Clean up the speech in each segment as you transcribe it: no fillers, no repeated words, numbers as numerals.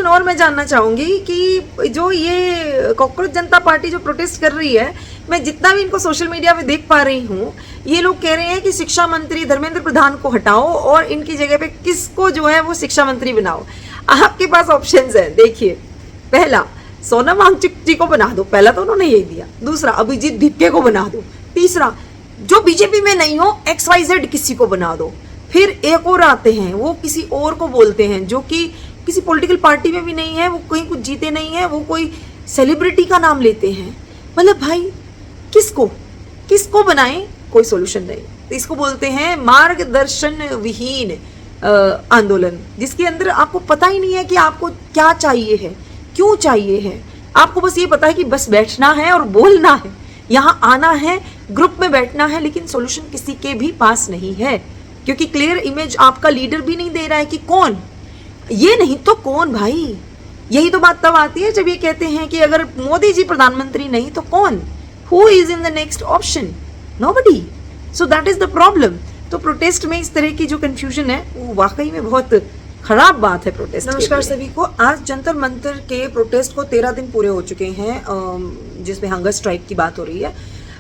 Question और मैं जानना चाहूंगी कि जो ये कॉकरोच जनता पार्टी जो प्रोटेस्ट कर रही है, मैं जितना भी इनको सोशल मीडिया पे देख पा रही हूँ, ये लोग कह रहे हैं कि शिक्षा मंत्री धर्मेंद्र प्रधान को हटाओ और इनकी जगह पे किसको जो है वो शिक्षा मंत्री बनाओ। आपके पास ऑप्शंस हैं, देखिए। पहला, सोनम वांगचुक जी को बना दो, पहला तो उन्होंने यही दिया। दूसरा, अभिजीत भिपके को बना दो। तीसरा, जो बीजेपी में नहीं हो XYZ किसी को बना दो। फिर एक और आते हैं, वो किसी और को बोलते हैं जो कि किसी पॉलिटिकल पार्टी में भी नहीं है, वो कहीं कुछ जीते नहीं है, वो कोई सेलिब्रिटी का नाम लेते हैं। मतलब भाई किसको बनाएं, कोई सोल्यूशन नहीं। तो इसको बोलते हैं मार्गदर्शन विहीन आंदोलन, जिसके अंदर आपको पता ही नहीं है कि आपको क्या चाहिए है, क्यों चाहिए है। आपको बस ये पता है कि बस बैठना है और बोलना है, यहाँ आना है, ग्रुप में बैठना है, लेकिन सॉल्यूशन किसी के भी पास नहीं है, क्योंकि क्लियर इमेज आपका लीडर भी नहीं दे रहा है कि कौन, ये नहीं तो कौन भाई। यही तो बात तब आती है जब ये कहते हैं कि अगर मोदी जी प्रधानमंत्री नहीं तो कौन, who is in the next option, nobody. So that is the problem. तो प्रोटेस्ट में इस तरह की जो कंफ्यूजन है वो वाकई में बहुत खराब बात है प्रोटेस्ट। नमस्कार सभी को। आज जंतर मंतर के प्रोटेस्ट को 13 दिन पूरे हो चुके हैं, जिसमें हंगर स्ट्राइक की बात हो रही है।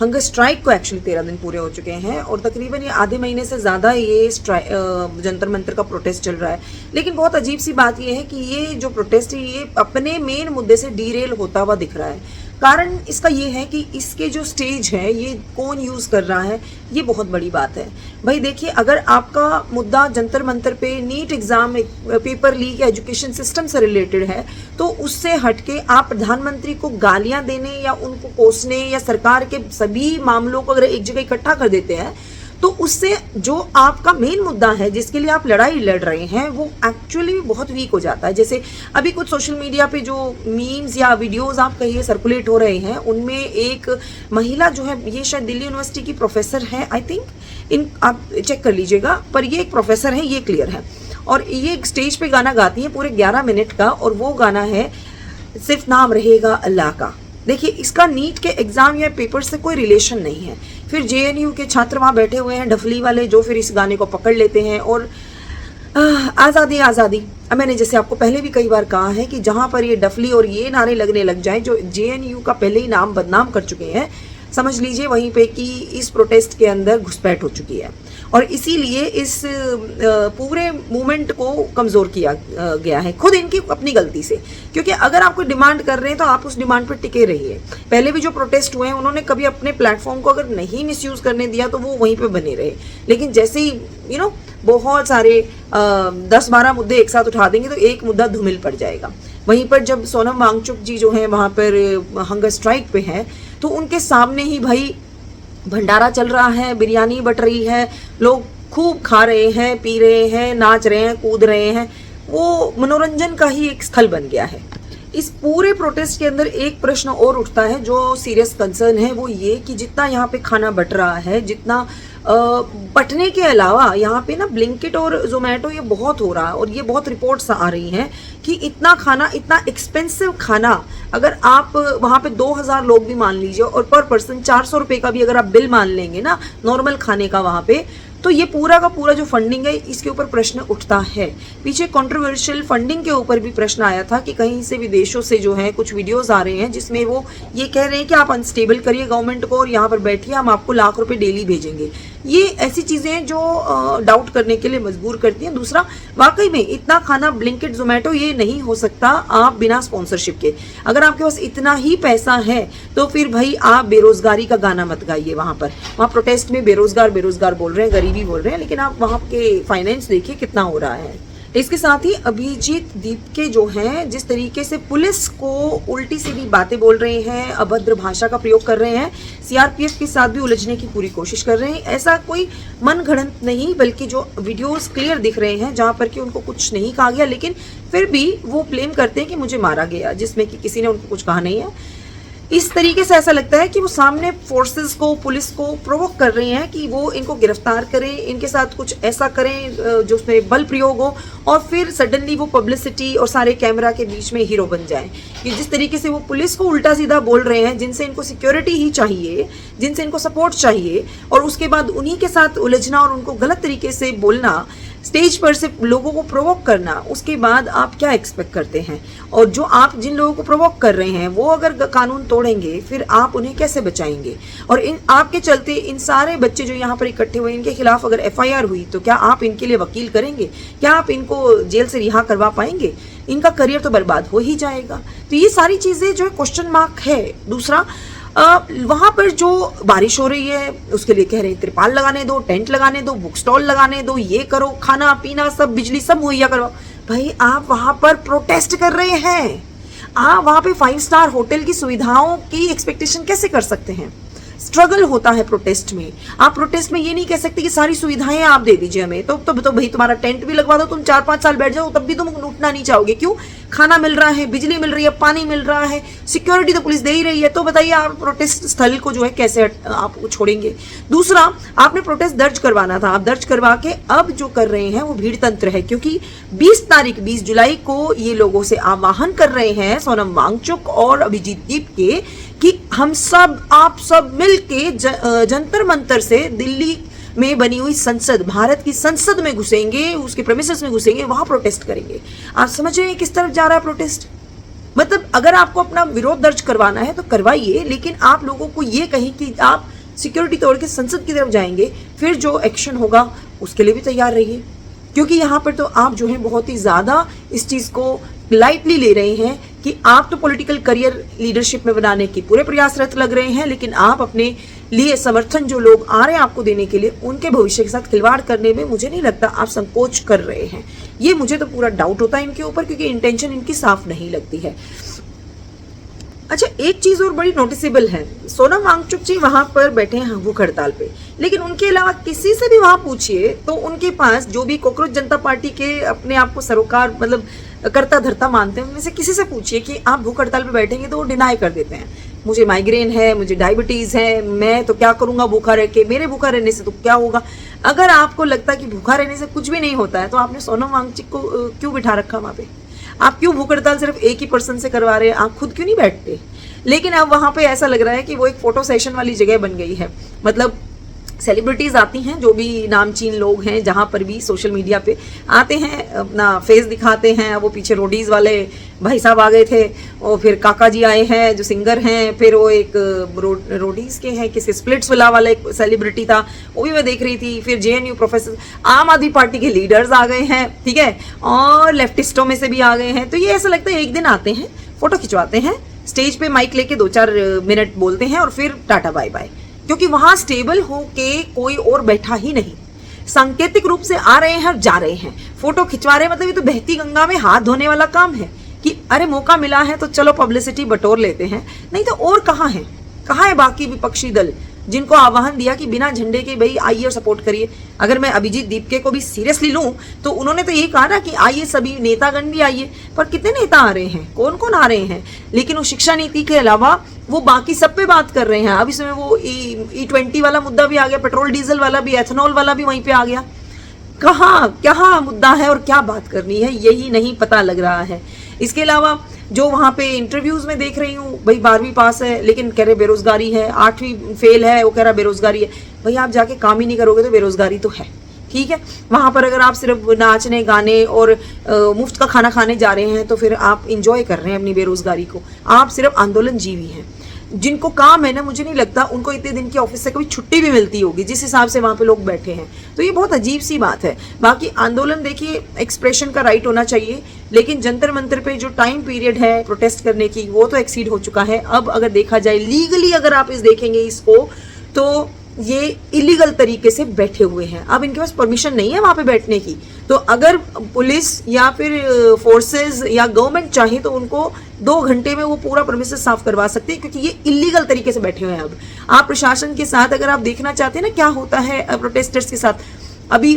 हंगर स्ट्राइक को एक्चुअली 13 दिन पूरे हो चुके हैं और तकरीबन ये आधे महीने से ज़्यादा ये जंतर मंतर का प्रोटेस्ट चल रहा है। लेकिन बहुत अजीब सी बात ये है कि ये जो प्रोटेस्ट है ये अपने मेन मुद्दे से डीरेल होता हुआ दिख रहा है। कारण इसका ये है कि इसके जो स्टेज है ये कौन यूज़ कर रहा है, ये बहुत बड़ी बात है। भाई देखिए, अगर आपका मुद्दा जंतर मंतर पे नीट एग्ज़ाम पेपर लीक या एजुकेशन सिस्टम से रिलेटेड है, तो उससे हटके आप प्रधानमंत्री को गालियां देने या उनको कोसने या सरकार के सभी मामलों को अगर एक जगह इकट्ठा कर देते हैं, तो उससे जो आपका मेन मुद्दा है जिसके लिए आप लड़ाई लड़ रहे हैं वो एक्चुअली बहुत वीक हो जाता है। जैसे अभी कुछ सोशल मीडिया पे जो मीम्स या वीडियोस आप कहिए सर्कुलेट हो रहे हैं, उनमें एक महिला जो है, ये शायद दिल्ली यूनिवर्सिटी की प्रोफेसर है, आई थिंक, आप चेक कर लीजिएगा, पर ये एक प्रोफेसर है, ये क्लियर है। और ये एक स्टेज पे गाना गाती है पूरे 11 मिनट का, और वो गाना है सिर्फ नाम रहेगा अल्लाह का। देखिए, इसका नीट के एग्जाम या पेपर से कोई रिलेशन नहीं है। फिर JNU के छात्र वहाँ बैठे हुए हैं डफली वाले, जो फिर इस गाने को पकड़ लेते हैं और आज़ादी आज़ादी। अब मैंने जैसे आपको पहले भी कई बार कहा है कि जहाँ पर ये डफली और ये नारे लगने लग जाए, जो JNU का पहले ही नाम बदनाम कर चुके हैं, समझ लीजिए वहीं पे कि इस प्रोटेस्ट के अंदर घुसपैठ हो चुकी है। और इसीलिए इस पूरे मूवमेंट को कमज़ोर किया गया है, खुद इनकी अपनी गलती से। क्योंकि अगर आप कोई डिमांड कर रहे हैं तो आप उस डिमांड पर टिके रहिए। पहले भी जो प्रोटेस्ट हुए हैं उन्होंने कभी अपने प्लेटफॉर्म को अगर नहीं मिसयूज़ करने दिया तो वो वहीं पे बने रहे। लेकिन जैसे ही बहुत सारे 10-12 मुद्दे एक साथ उठा देंगे तो एक मुद्दा धूमिल पड़ जाएगा। वहीं पर जब सोनम वांगचुक जी जो हैं वहाँ पर हंगर स्ट्राइक पे हैं, तो उनके सामने ही भाई भंडारा चल रहा है, बिरयानी बट रही है, लोग खूब खा रहे हैं, पी रहे हैं, नाच रहे हैं, कूद रहे हैं। वो मनोरंजन का ही एक स्थल बन गया है। इस पूरे प्रोटेस्ट के अंदर एक प्रश्न और उठता है जो सीरियस कंसर्न है, वो ये कि जितना यहाँ पे खाना बट रहा है, जितना बटने के अलावा यहाँ पे ना ब्लिंकिट और जोमेटो ये बहुत हो रहा है, और ये बहुत रिपोर्ट्स आ रही हैं कि इतना खाना, इतना एक्सपेंसिव खाना, अगर आप वहाँ पे 2000 लोग भी मान लीजिए और पर पर्सन 400 रुपये का भी अगर आप बिल मान लेंगे ना नॉर्मल खाने का वहाँ पे, तो ये पूरा का पूरा जो फंडिंग है इसके ऊपर प्रश्न उठता है। पीछे कंट्रोवर्शियल फंडिंग के ऊपर भी प्रश्न आया था कि कहीं से विदेशों से जो है कुछ वीडियोस आ रहे हैं जिसमें वो ये कह रहे हैं कि आप अनस्टेबल करिए गवर्नमेंट को और यहाँ पर बैठिए, हम आपको लाख रुपए डेली भेजेंगे। ये ऐसी चीज़ें हैं जो डाउट करने के लिए मजबूर करती हैं। दूसरा, वाकई में इतना खाना ब्लिंकिट जोमेटो ये नहीं हो सकता आप बिना स्पॉन्सरशिप के। अगर आपके पास इतना ही पैसा है तो फिर भाई आप बेरोजगारी का गाना मत गाइए। वहाँ प्रोटेस्ट में बेरोजगार बेरोजगार बोल रहे हैं, गरीबी बोल रहे हैं, लेकिन आप वहाँ के फाइनेंस देखिए कितना हो रहा है। इसके साथ ही अभिजीत दीपके जो हैं जिस तरीके से पुलिस को उल्टी सीधी बातें बोल रहे हैं, अभद्र भाषा का प्रयोग कर रहे हैं, CRPF के साथ भी उलझने की पूरी कोशिश कर रहे हैं। ऐसा कोई मनगढ़ंत नहीं, बल्कि जो वीडियोस क्लियर दिख रहे हैं जहां पर कि उनको कुछ नहीं कहा गया, लेकिन फिर भी वो क्लेम करते हैं कि मुझे मारा गया, जिसमें कि किसी ने उनको कुछ कहा नहीं है। इस तरीके से ऐसा लगता है कि वो सामने फोर्सेस को, पुलिस को प्रोवोक कर रहे हैं कि वो इनको गिरफ्तार करें, इनके साथ कुछ ऐसा करें जो उसमें बल प्रयोग हो, और फिर सडनली वो पब्लिसिटी और सारे कैमरा के बीच में हीरो बन जाएं। कि जिस तरीके से वो पुलिस को उल्टा सीधा बोल रहे हैं, जिनसे इनको सिक्योरिटी ही चाहिए, जिनसे इनको सपोर्ट चाहिए, और उसके बाद उन्हीं के साथ उलझना और उनको गलत तरीके से बोलना स्टेज पर से लोगों को प्रोवोक करना, उसके बाद आप क्या एक्सपेक्ट करते हैं? और जो आप जिन लोगों को प्रोवोक कर रहे हैं वो अगर कानून तोड़ेंगे फिर आप उन्हें कैसे बचाएंगे? और इन आपके चलते इन सारे बच्चे जो यहाँ पर इकट्ठे हुए, इनके खिलाफ अगर एफआईआर हुई तो क्या आप इनके लिए वकील करेंगे? क्या आप इनको जेल से रिहा करवा पाएंगे? इनका करियर तो बर्बाद हो ही जाएगा। तो ये सारी चीजें जो है क्वेश्चन मार्क है। दूसरा, वहां पर जो बारिश हो रही है उसके लिए कह रहे हैं त्रिपाल लगाने दो, टेंट लगाने दो, बुक स्टॉल लगाने दो, ये करो, खाना पीना सब, बिजली सब मुहैया करवाओ। भाई आप वहां पर प्रोटेस्ट कर रहे हैं, आप वहां पे 5 स्टार होटल की सुविधाओं की एक्सपेक्टेशन कैसे कर सकते हैं? स्ट्रगल होता है प्रोटेस्ट में। आप प्रोटेस्ट में ये नहीं कह सकते कि सारी सुविधाएं आप दे दीजिए हमें, तो भाई तुम्हारा टेंट भी लगवा दो, तुम 4-5 साल बैठ जाओ, तब भी तुम उठना नहीं चाहोगे। क्यों? खाना मिल रहा है, बिजली मिल रही है, पानी मिल रहा है, सिक्योरिटी तो पुलिस दे ही रही है। तो बताइए आप प्रोटेस्ट स्थल को जो है कैसे आप छोड़ेंगे? दूसरा, आपने प्रोटेस्ट दर्ज करवाना था, आप दर्ज करवा के अब जो कर रहे हैं वो भीड़ तंत्र है, क्योंकि 20 जुलाई को ये लोगों से आह्वान कर रहे हैं, सोनम वांगचुक और अभिजीत दीप के, कि हम सब, आप सब मिलके जंतर मंतर से दिल्ली में बनी हुई संसद, भारत की संसद में घुसेंगे, उसके प्रेमिसेस में घुसेंगे, वहां प्रोटेस्ट करेंगे। आप समझ रहे हैं किस तरफ जा रहा है प्रोटेस्ट? मतलब अगर आपको अपना विरोध दर्ज करवाना है तो करवाइए, लेकिन आप लोगों को ये कहें कि आप सिक्योरिटी तोड़ के संसद की तरफ जाएंगे, फिर जो एक्शन होगा उसके लिए भी तैयार रहिए। क्योंकि यहाँ पर तो आप जो है बहुत ही ज्यादा इस चीज को लाइटली ले रहे हैं कि आप तो पॉलिटिकल करियर लीडरशिप में बनाने की पूरे प्रयासरत लग रहे हैं, लेकिन आप अपने लिए समर्थन जो लोग आ रहे हैं आपको देने के लिए, उनके भविष्य के साथ खिलवाड़ करने में मुझे नहीं लगता आप संकोच कर रहे हैं। ये मुझे तो पूरा डाउट होता है इनके ऊपर, क्योंकि इंटेंशन इनकी साफ नहीं लगती है। अच्छा, एक चीज और बड़ी नोटिसेबल है, सोनम वांगचुक जी वहां पर बैठे हैं भूख हड़ताल पे, लेकिन उनके अलावा किसी से भी वहां पूछिए तो उनके पास जो भी कॉकरोच जनता पार्टी के अपने आप को सरोकार मतलब करता धरता मानते हैं, उनमें से किसी से पूछिए कि आप भूख हड़ताल पे बैठेंगे, तो वो डिनाई कर देते हैं। मुझे माइग्रेन है, मुझे डायबिटीज है, मैं तो क्या करूंगा भूखा रह के, मेरे भूखा रहने से तो क्या होगा? अगर आपको लगता है कि भूखा रहने से कुछ भी नहीं होता है तो आपने सोनम वांगचुक को क्यों बिठा रखा वहां पे? आप क्यों भूख हड़ताल सिर्फ एक ही पर्सन से करवा रहे हैं? आप खुद क्यों नहीं बैठते? लेकिन अब वहां पे ऐसा लग रहा है कि वो एक फोटो सेशन वाली जगह बन गई है। मतलब सेलिब्रिटीज आती हैं, जो भी नामचीन लोग हैं, जहां पर भी सोशल मीडिया पे आते हैं, अपना फेस दिखाते हैं। वो पीछे रोडीज वाले भाई साहब आ गए थे, और फिर काका जी आए हैं जो सिंगर हैं, फिर वो एक रोडीज के हैं, किसी स्प्लिट्स विला वाला एक सेलिब्रिटी था, वो भी मैं देख रही थी। फिर जेएनयू प्रोफेसर, आम आदमी पार्टी के लीडर्स आ गए हैं, ठीक है, और लेफ्टिस्टों में से भी आ गए हैं। तो ये ऐसा लगता है एक दिन आते हैं, फोटो खिंचवाते हैं, स्टेज पे माइक लेके 2-4 मिनट बोलते हैं और फिर टाटा बाय बाय। क्योंकि वहां स्टेबल होके कोई और बैठा ही नहीं, सांकेतिक रूप से आ रहे हैं और जा रहे हैं, फोटो खिंचवा रहे हैं। मतलब ये तो बहती गंगा में हाथ धोने वाला काम है कि अरे मौका मिला है तो चलो पब्लिसिटी बटोर लेते हैं, नहीं तो और कहाँ है? कहाँ है बाकी विपक्षी दल जिनको आह्वान दिया कि बिना झंडे के भाई आइए और सपोर्ट करिए? अगर मैं अभिजीत दीपके को भी सीरियसली लूं तो उन्होंने तो यही कहा ना कि आइए सभी नेतागण भी आइए, पर कितने नेता आ रहे हैं, कौन कौन आ रहे हैं? लेकिन वो शिक्षा नीति के अलावा वो बाकी सब पे बात कर रहे हैं। अब इसमें वो E20 वाला मुद्दा भी आ गया, पेट्रोल डीजल वाला भी, एथेनॉल वाला भी वहीं पे आ गया। कहाँ क्या मुद्दा है और क्या बात करनी है, यही नहीं पता लग रहा है। इसके अलावा जो वहाँ पे इंटरव्यूज में देख रही हूँ, भाई 12वीं पास है लेकिन कह रहे बेरोजगारी है, 8वीं फेल है वो कह रहा बेरोजगारी है। भाई आप जाके काम ही नहीं करोगे तो बेरोजगारी तो है, ठीक है। वहाँ पर अगर आप सिर्फ नाचने गाने और मुफ्त का खाना खाने जा रहे हैं तो फिर आप इंजॉय कर रहे हैं अपनी बेरोजगारी को। आप सिर्फ आंदोलन जीवी हैं। जिनको काम है ना, मुझे नहीं लगता उनको इतने दिन की ऑफिस से कभी छुट्टी भी मिलती होगी, जिस हिसाब से वहाँ पे लोग बैठे हैं। तो ये बहुत अजीब सी बात है। बाकी आंदोलन देखिए, एक्सप्रेशन का राइट होना चाहिए, लेकिन जंतर मंतर पे जो टाइम पीरियड है प्रोटेस्ट करने की वो तो एक्सीड हो चुका है। अब अगर देखा जाए लीगली, अगर आप देखेंगे इसको, तो ये इलीगल तरीके से बैठे हुए हैं। अब इनके पास परमिशन नहीं है वहां पे बैठने की। तो अगर पुलिस या फिर फोर्सेस या गवर्नमेंट चाहे तो उनको 2 घंटे में वो पूरा प्रेमिसेस साफ करवा सकते हैं, क्योंकि ये इलीगल तरीके से बैठे हुए हैं। अब आप प्रशासन के साथ अगर आप देखना चाहते हैं ना क्या होता है प्रोटेस्टर्स के साथ, अभी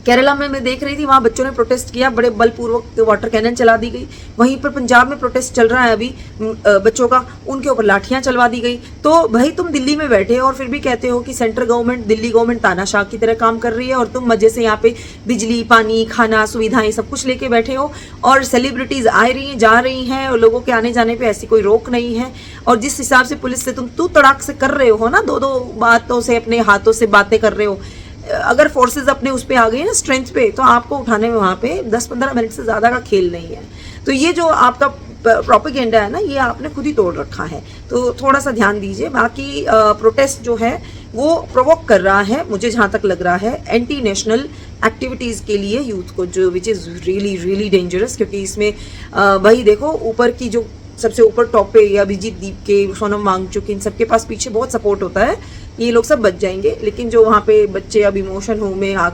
केरला में मैं देख रही थी, वहां बच्चों ने प्रोटेस्ट किया, बड़े बलपूर्वक वाटर कैनन चला दी गई। वहीं पर पंजाब में प्रोटेस्ट चल रहा है अभी बच्चों का, उनके ऊपर लाठियां चलवा दी गई। तो भाई तुम दिल्ली में बैठे और फिर भी कहते हो कि सेंट्रल गवर्नमेंट, दिल्ली गवर्नमेंट तानाशाह की तरह काम कर रही है, और तुम मजे से यहाँ पे बिजली, पानी, खाना, सुविधाएं सब कुछ लेके बैठे हो, और सेलिब्रिटीज आ रही हैं, जा रही हैं, और लोगों के आने जाने पर ऐसी कोई रोक नहीं है। और जिस हिसाब से पुलिस से तुम तू तड़ाक से कर रहे हो ना, 2-2 बातों से अपने हाथों से बातें कर रहे हो, अगर फोर्सेस अपने उस पे आ गई ना स्ट्रेंथ पे, तो आपको उठाने में वहाँ पे 10-15 मिनट से ज़्यादा का खेल नहीं है। तो ये जो आपका प्रोपेगेंडा है ना, ये आपने खुद ही तोड़ रखा है, तो थोड़ा सा ध्यान दीजिए। बाकी प्रोटेस्ट जो है वो प्रोवोक कर रहा है, मुझे जहाँ तक लग रहा है, एंटी नेशनल एक्टिविटीज़ के लिए यूथ को, जो which is really really dangerous. क्योंकि इसमें भाई देखो, ऊपर की जो सबसे ऊपर टॉप पे ये अभिजीत दीप के, सोनम वांगचुक, इन सबके पास पीछे बहुत सपोर्ट होता है, ये लोग सब बच जाएंगे। लेकिन जो वहाँ पे बच्चे अब इमोशन हो में आ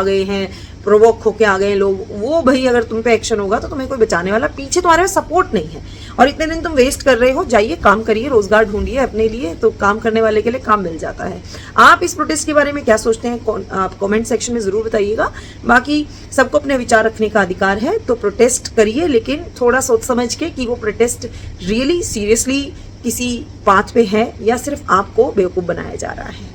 गए हैं, प्रोवोक होके आ गए हैं लोग, वो भाई अगर तुम पे एक्शन होगा तो तुम्हें कोई बचाने वाला पीछे तुम्हारे सपोर्ट नहीं है। और इतने दिन तुम वेस्ट कर रहे हो, जाइए काम करिए, रोजगार ढूंढिए अपने लिए, तो काम करने वाले के लिए काम मिल जाता है। आप इस प्रोटेस्ट के बारे में क्या सोचते हैं, आप कमेंट सेक्शन में ज़रूर बताइएगा। बाकी सबको अपने विचार रखने का अधिकार है, तो प्रोटेस्ट करिए, लेकिन थोड़ा सोच समझ के कि वो प्रोटेस्ट रियली सीरियसली किसी बात पे है या सिर्फ आपको बेवकूफ़ बनाया जा रहा है।